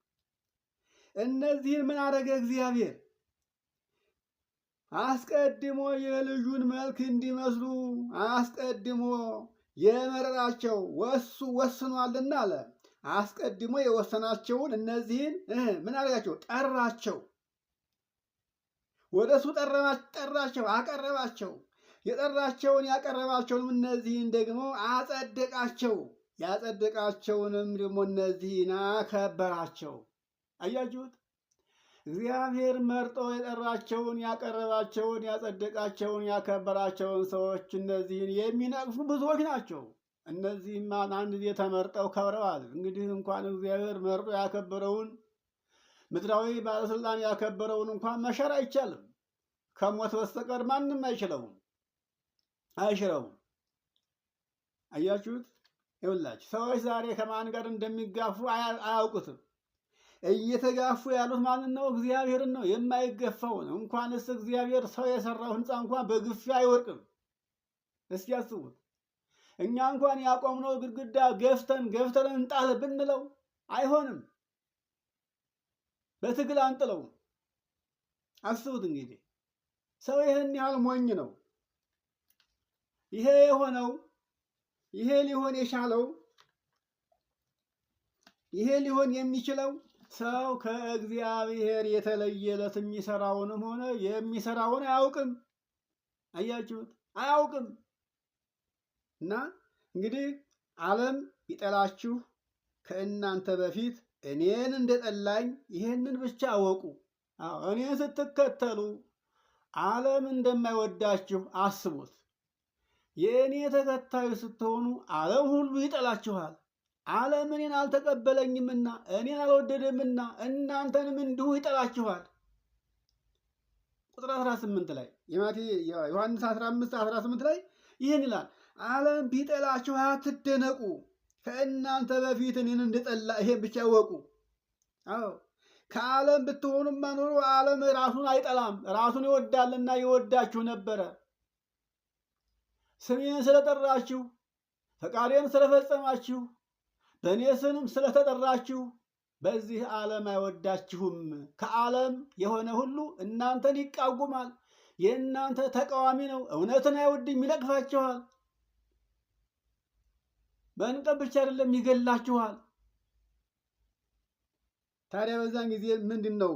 እነዚህን ምን አደረገ እግዚአብሔር? አስቀድሞ የልጁን መልክ እንዲመስሉ አስቀድሞ የመረጣቸው ወስኗልና አለ። አስቀድሞ የወሰናቸውን እነዚህን ምን አደረጋቸው? ጠራቸው። ወደ እሱ ጠራቸው፣ አቀረባቸው። የጠራቸውን ያቀረባቸውንም እነዚህን ደግሞ አጸደቃቸው። ያጸደቃቸውንም ደግሞ እነዚህን አከበራቸው። አያችሁት? እግዚአብሔር መርጦ የጠራቸውን ያቀረባቸውን ያጸደቃቸውን ያከበራቸውን ሰዎች እነዚህን የሚነቅፉ ብዙዎች ናቸው። እነዚህም አንድ ጊዜ ተመርጠው ከብረዋል። እንግዲህ እንኳን እግዚአብሔር መርጦ ያከበረውን ምድራዊ ባለስልጣን ያከበረውን እንኳን መሻር አይቻልም። ከሞት በስተቀር ማንም አይችለውም። አያችሁት? ይኸውላችሁ ሰዎች ዛሬ ከማን ጋር እንደሚጋፉ አያውቁትም። እየተጋፉ ያሉት ማንን ነው? እግዚአብሔርን ነው። የማይገፋውን እንኳንስ እግዚአብሔር ሰው የሰራው ህንፃ እንኳን በግፊያ አይወርቅም። እስኪ ያስቡት። እኛ እንኳን ያቆምነው ግድግዳ ገፍተን እንጣል ብንለው አይሆንም። በትግል አንጥለው። አስቡት እንግዲህ ሰው ይህን ያህል ሞኝ ነው። ይሄ የሆነው ይሄ ሊሆን የቻለው ይሄ ሊሆን የሚችለው ሰው ከእግዚአብሔር የተለየለት የሚሰራውንም ሆነ የሚሰራውን አያውቅም። አያችሁት? አያውቅም። እና እንግዲህ ዓለም ይጠላችሁ ከእናንተ በፊት እኔን እንደጠላኝ ይሄንን ብቻ አወቁ። እኔን ስትከተሉ ዓለም እንደማይወዳችሁ አስቡት። የእኔ ተከታዩ ስትሆኑ ዓለም ሁሉ ይጠላችኋል። ዓለም እኔን አልተቀበለኝምና እኔን አልወደደምና እናንተንም እንዲሁ ይጠላችኋል። ቁጥር 18 ላይ ዮሐንስ 15:18 ላይ ይህን ይላል፣ ዓለም ቢጠላችሁ አትደነቁ፣ ከእናንተ በፊት እኔን እንደጠላ ይሄን ብቻ እወቁ። አዎ ከዓለም ብትሆኑማ ኖሮ ዓለም ራሱን አይጠላም፣ ራሱን ይወዳልና ይወዳችሁ ነበረ። ስሜን ስለጠራችሁ ፈቃዴን ስለፈጸማችሁ በእኔ ስም ስለተጠራችሁ በዚህ ዓለም አይወዳችሁም። ከዓለም የሆነ ሁሉ እናንተን ይቃወማል፣ የእናንተ ተቃዋሚ ነው። እውነትን አይወድም፣ ይነቅፋችኋል። በንቀት ብቻ አይደለም ይገላችኋል። ታዲያ በዛን ጊዜ ምንድን ነው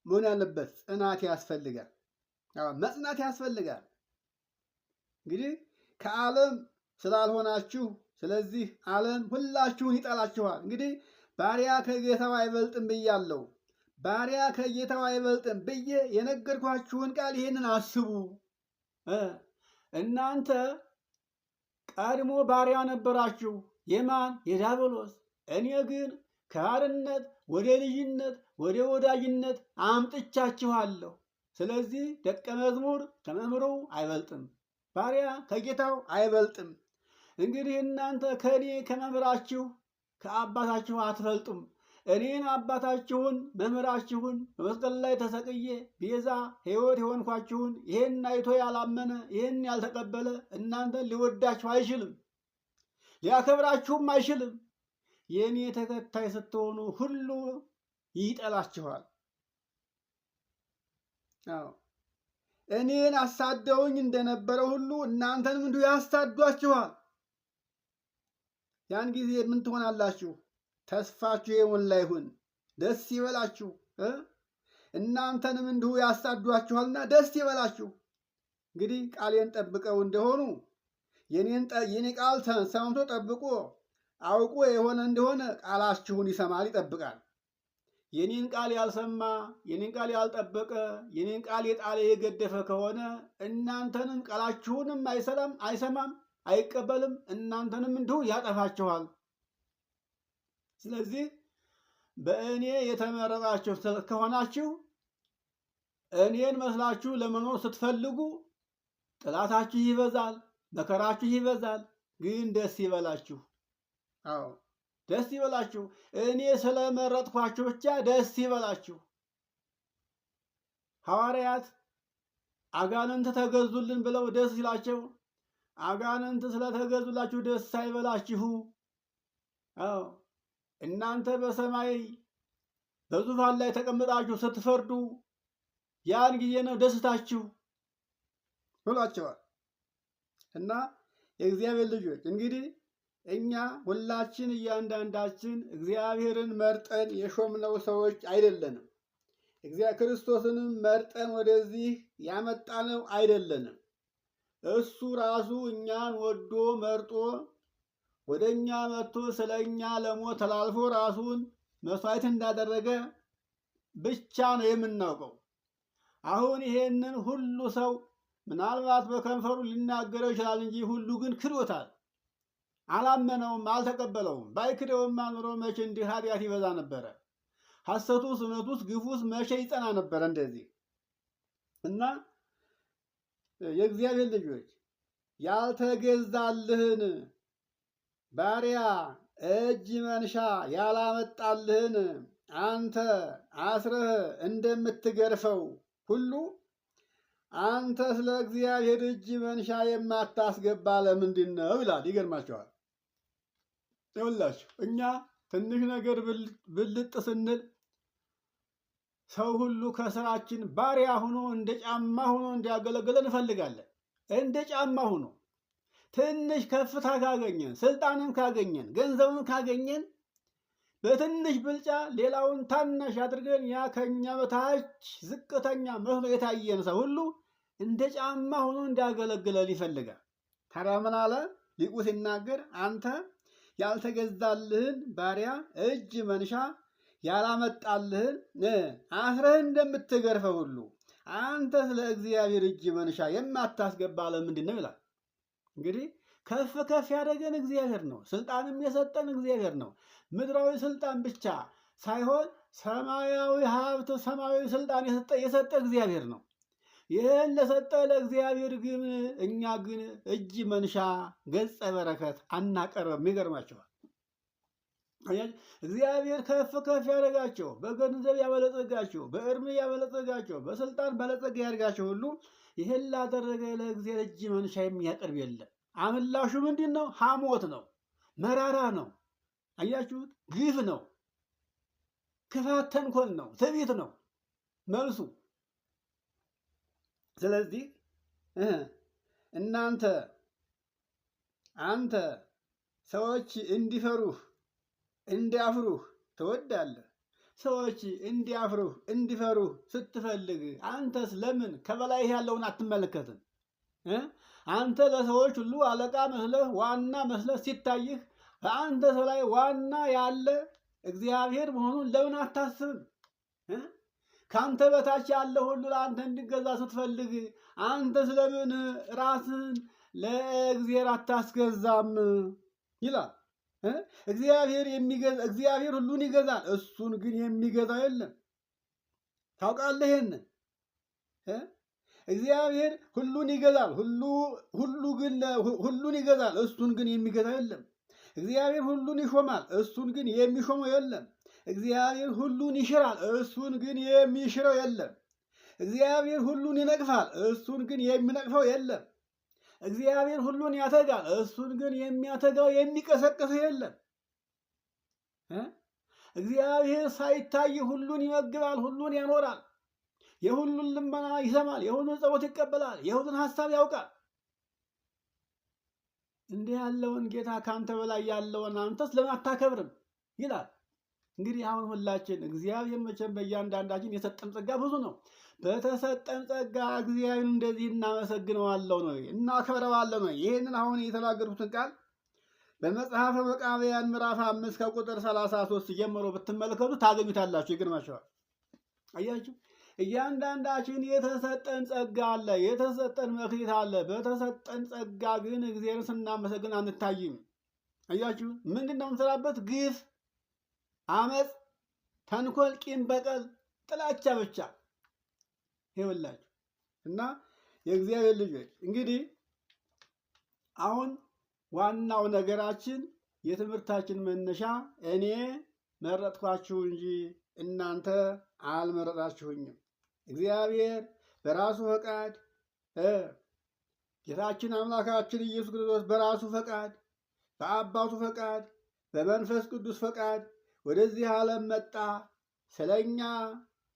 መሆን ያለበት? ጽናት ያስፈልጋል። መጽናት ያስፈልጋል። እንግዲህ ከዓለም ስላልሆናችሁ ስለዚህ ዓለም ሁላችሁን ይጠላችኋል። እንግዲህ ባሪያ ከጌታው አይበልጥም ብያለሁ። ባሪያ ከጌታው አይበልጥም ብዬ የነገርኳችሁን ቃል ይሄንን አስቡ። እናንተ ቀድሞ ባሪያ ነበራችሁ። የማን? የዲያብሎስ። እኔ ግን ከባርነት ወደ ልጅነት ወደ ወዳጅነት አምጥቻችኋለሁ። ስለዚህ ደቀ መዝሙር ከመምህሩ አይበልጥም፣ ባሪያ ከጌታው አይበልጥም። እንግዲህ እናንተ ከእኔ ከመምህራችሁ ከአባታችሁ አትበልጡም። እኔን አባታችሁን መምህራችሁን በመስቀል ላይ ተሰቅዬ ቤዛ ሕይወት የሆንኳችሁን ይሄን አይቶ ያላመነ ይሄን ያልተቀበለ እናንተን ሊወዳችሁ አይችልም፣ ሊያከብራችሁም አይችልም። የእኔ ተከታይ ስትሆኑ ሁሉ ይጠላችኋል። እኔን አሳደውኝ እንደነበረ ሁሉ እናንተንም እንዲሁ ያሳዷችኋል። ያን ጊዜ ምን ትሆናላችሁ? ተስፋችሁ የሞላ ይሁን፣ ደስ ይበላችሁ። እናንተንም እንዲሁ ያሳዷችኋልና ደስ ይበላችሁ። እንግዲህ ቃሌን ጠብቀው እንደሆኑ የኔ ቃል ሰምቶ ጠብቆ አውቆ የሆነ እንደሆነ ቃላችሁን ይሰማል፣ ይጠብቃል። የኔን ቃል ያልሰማ የኔን ቃል ያልጠበቀ የኔን ቃል የጣለ የገደፈ ከሆነ እናንተንም ቃላችሁንም አይሰማም፣ አይቀበልም፣ እናንተንም እንዲሁ ያጠፋችኋል። ስለዚህ በእኔ የተመረጣችሁ ከሆናችሁ እኔን መስላችሁ ለመኖር ስትፈልጉ ጥላታችሁ ይበዛል፣ መከራችሁ ይበዛል። ግን ደስ ይበላችሁ። አዎ ደስ ይበላችሁ። እኔ ስለመረጥኳችሁ ብቻ ደስ ይበላችሁ። ሐዋርያት አጋንንት ተገዙልን ብለው ደስ ሲላቸው አጋንንት ስለተገዙላችሁ ደስ አይበላችሁ። አዎ እናንተ በሰማይ በዙፋን ላይ ተቀምጣችሁ ስትፈርዱ ያን ጊዜ ነው ደስታችሁ ብሏቸዋል። እና የእግዚአብሔር ልጆች እንግዲህ እኛ ሁላችን እያንዳንዳችን እግዚአብሔርን መርጠን የሾምነው ሰዎች አይደለንም። ክርስቶስንም መርጠን ወደዚህ ያመጣነው አይደለንም። እሱ ራሱ እኛን ወዶ መርጦ ወደ እኛ መጥቶ ስለ እኛ ለሞት ተላልፎ ራሱን መስዋዕት እንዳደረገ ብቻ ነው የምናውቀው። አሁን ይሄንን ሁሉ ሰው ምናልባት በከንፈሩ ሊናገረው ይችላል እንጂ ሁሉ ግን ክዶታል። አላመነውም፣ አልተቀበለውም። ባይክደውም ኑሮ መቼ እንዲህ ኃጢአት ይበዛ ነበረ። ሐሰቱስ፣ እውነቱስ፣ ግፉስ መቼ ይጸና ነበረ እንደዚህ። እና የእግዚአብሔር ልጆች ያልተገዛልህን ባሪያ እጅ መንሻ ያላመጣልህን አንተ አስረህ እንደምትገርፈው ሁሉ አንተ ስለ እግዚአብሔር እጅ መንሻ የማታስገባ ለምንድን ነው ይላል። ይገርማቸዋል። ይኸውላችሁ እኛ ትንሽ ነገር ብልጥ ስንል ሰው ሁሉ ከስራችን ባሪያ ሆኖ እንደ ጫማ ሆኖ እንዲያገለግለን እንፈልጋለን። እንደ ጫማ ሆኖ ትንሽ ከፍታ ካገኘን፣ ስልጣንን ካገኘን፣ ገንዘብን ካገኘን በትንሽ ብልጫ ሌላውን ታናሽ አድርገን ያ ከኛ በታች ዝቅተኛ መስሎ የታየን ሰው ሁሉ እንደ ጫማ ሆኖ እንዲያገለግለን ይፈልጋል። ታዲያ ምን አለ ሊቁ ሲናገር አንተ ያልተገዛልህን ባሪያ እጅ መንሻ ያላመጣልህን አስረህ እንደምትገርፈው ሁሉ አንተ ስለ እግዚአብሔር እጅ መንሻ የማታስገባ ለምንድን ነው ይላል። እንግዲህ ከፍ ከፍ ያደረገን እግዚአብሔር ነው። ስልጣንም የሰጠን እግዚአብሔር ነው። ምድራዊ ስልጣን ብቻ ሳይሆን ሰማያዊ ሀብት፣ ሰማያዊ ስልጣን የሰጠ እግዚአብሔር ነው። ይህን ለሰጠ ለእግዚአብሔር ግን እኛ ግን እጅ መንሻ ገጸ በረከት አናቀርብም። ይገርማቸዋል። እግዚአብሔር ከፍ ከፍ ያደረጋቸው፣ በገንዘብ ያበለጸጋቸው፣ በእድሜ ያበለጸጋቸው፣ በስልጣን ባለጸጋ ያደርጋቸው ሁሉ ይህን ላደረገ ለእግዚአብሔር እጅ መንሻ የሚያቀርብ የለም። አምላሹ ምንድን ነው? ሐሞት ነው፣ መራራ ነው። አያችሁት? ግፍ ነው፣ ክፋት፣ ተንኮል ነው፣ ትዕቢት ነው መልሱ። ስለዚህ አንተ ሰዎች እንዲፈሩህ እንዲያፍሩህ ትወዳለህ። ሰዎች እንዲያፍሩህ እንዲፈሩህ ስትፈልግ አንተስ ለምን ከበላይ ያለውን አትመለከትም? አንተ ለሰዎች ሁሉ አለቃ መስለህ ዋና መስለህ ሲታይህ በአንተ ሰው ላይ ዋና ያለ እግዚአብሔር መሆኑን ለምን አታስብም? ከአንተ በታች ያለ ሁሉ ለአንተ እንዲገዛ ስትፈልግ አንተ ስለምን ራስን ለእግዚአብሔር አታስገዛም ይላል። እግዚአብሔር ሁሉን ይገዛል፣ እሱን ግን የሚገዛው የለም። ታውቃለህ ይሄንን? እግዚአብሔር ሁሉን ይገዛል፣ ሁሉን ይገዛል፣ እሱን ግን የሚገዛው የለም። እግዚአብሔር ሁሉን ይሾማል፣ እሱን ግን የሚሾመው የለም። እግዚአብሔር ሁሉን ይሽራል፣ እሱን ግን የሚሽረው የለም። እግዚአብሔር ሁሉን ይነቅፋል፣ እሱን ግን የሚነቅፈው የለም። እግዚአብሔር ሁሉን ያተጋል፣ እሱን ግን የሚያተጋው የሚቀሰቅሰው የለም። እግዚአብሔር ሳይታይ ሁሉን ይመግባል፣ ሁሉን ያኖራል፣ የሁሉን ልመና ይሰማል፣ የሁሉን ጸሎት ይቀበላል፣ የሁሉን ሀሳብ ያውቃል። እንዲህ ያለውን ጌታ ከአንተ በላይ ያለውን አንተስ ለምን አታከብርም ይላል። እንግዲህ አሁን ሁላችን እግዚአብሔር መቼም በእያንዳንዳችን የሰጠን ጸጋ ብዙ ነው። በተሰጠን ጸጋ እግዚአብሔር እንደዚህ እናመሰግነዋለን ነው እናከብረዋለን ነው። ይህንን አሁን የተናገርኩትን ቃል በመጽሐፈ መቃብያን ምዕራፍ 5 ከቁጥር 33 ጀምሮ ብትመለከቱ ታገኙታላችሁ። ይገርማችኋል። አያችሁ፣ እያንዳንዳችን የተሰጠን ጸጋ አለ፣ የተሰጠን መክሊት አለ። በተሰጠን ጸጋ ግን እግዚአብሔርን ስናመሰግን አንታይም። አያችሁ፣ ምንድን ነው የምንሰራበት? ግፍ፣ አመፅ፣ ተንኮል፣ ቂም፣ በቀል፣ ጥላቻ ብቻ ይኸውላችሁ። እና የእግዚአብሔር ልጆች እንግዲህ አሁን ዋናው ነገራችን የትምህርታችን መነሻ እኔ መረጥኳችሁ እንጂ እናንተ አልመረጣችሁኝም። እግዚአብሔር በራሱ ፈቃድ ጌታችን አምላካችን ኢየሱስ ክርስቶስ በራሱ ፈቃድ፣ በአባቱ ፈቃድ፣ በመንፈስ ቅዱስ ፈቃድ ወደዚህ ዓለም መጣ። ስለኛ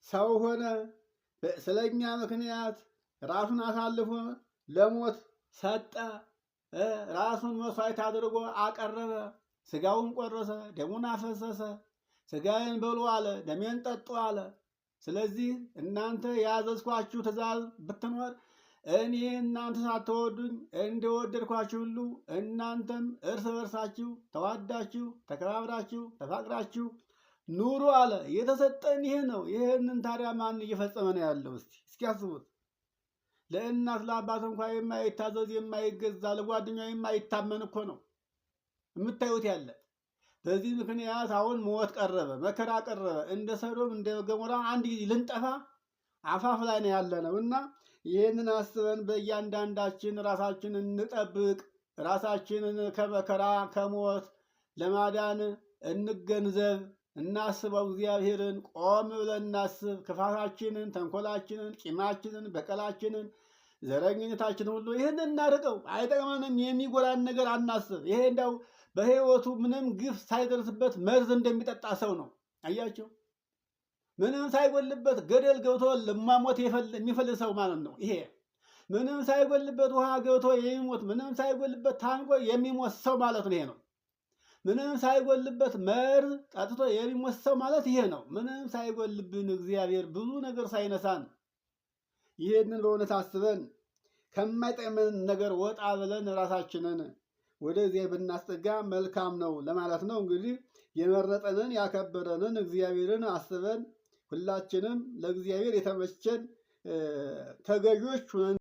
ሰው ሆነ። ስለኛ ምክንያት ራሱን አሳልፎ ለሞት ሰጠ። ራሱን መስዋዕት አድርጎ አቀረበ። ስጋውን ቆረሰ፣ ደሙን አፈሰሰ። ስጋዬን ብሉ አለ፣ ደሜን ጠጡ አለ። ስለዚህ እናንተ ያዘዝኳችሁ ትእዛዝ ብትኖር እኔ እናንተ ሳትወዱኝ እንደወደድኳችሁ ሁሉ እናንተም እርስ በርሳችሁ ተዋዳችሁ ተከባብራችሁ ተፋቅራችሁ ኑሩ አለ። የተሰጠን ይህ ነው። ይህንን ታዲያ ማን እየፈጸመ ነው ያለው? እስኪ አስቡት። ለእናት ለአባት እንኳ የማይታዘዝ የማይገዛ ለጓደኛው የማይታመን እኮ ነው የምታዩት ያለ። በዚህ ምክንያት አሁን ሞት ቀረበ፣ መከራ ቀረበ። እንደ ሰዶም እንደ ገሞራ አንድ ጊዜ ልንጠፋ አፋፍ ላይ ነው ያለ ነው እና ይህንን አስበን በእያንዳንዳችን ራሳችንን እንጠብቅ። ራሳችንን ከመከራ ከሞት ለማዳን እንገንዘብ፣ እናስበው። እግዚአብሔርን ቆም ብለን እናስብ። ክፋታችንን፣ ተንኮላችንን፣ ቂማችንን፣ በቀላችንን፣ ዘረኝነታችንን ሁሉ ይህን እናርቀው። አይጠቅመንም። የሚጎዳን ነገር አናስብ። ይሄ እንደው በሕይወቱ ምንም ግፍ ሳይደርስበት መርዝ እንደሚጠጣ ሰው ነው። አያቸው። ምንም ሳይጎልበት ገደል ገብቶ ለማሞት የሚፈልግ ሰው ማለት ነው። ይሄ ምንም ሳይጎልበት ውሃ ገብቶ የሚሞት፣ ምንም ሳይጎልበት ታንቆ የሚሞት ሰው ማለት ነው። ይሄ ነው። ምንም ሳይጎልበት መርዝ ጠጥቶ የሚሞት ሰው ማለት ይሄ ነው። ምንም ሳይጎልብን እግዚአብሔር ብዙ ነገር ሳይነሳን ይሄንን በእውነት አስበን ከማይጠቅመን ነገር ወጣ ብለን ራሳችንን ወደዚህ ብናስጠጋ መልካም ነው ለማለት ነው። እንግዲህ የመረጠንን ያከበረንን እግዚአብሔርን አስበን ሁላችንም ለእግዚአብሔር የተመቸን ተገዦች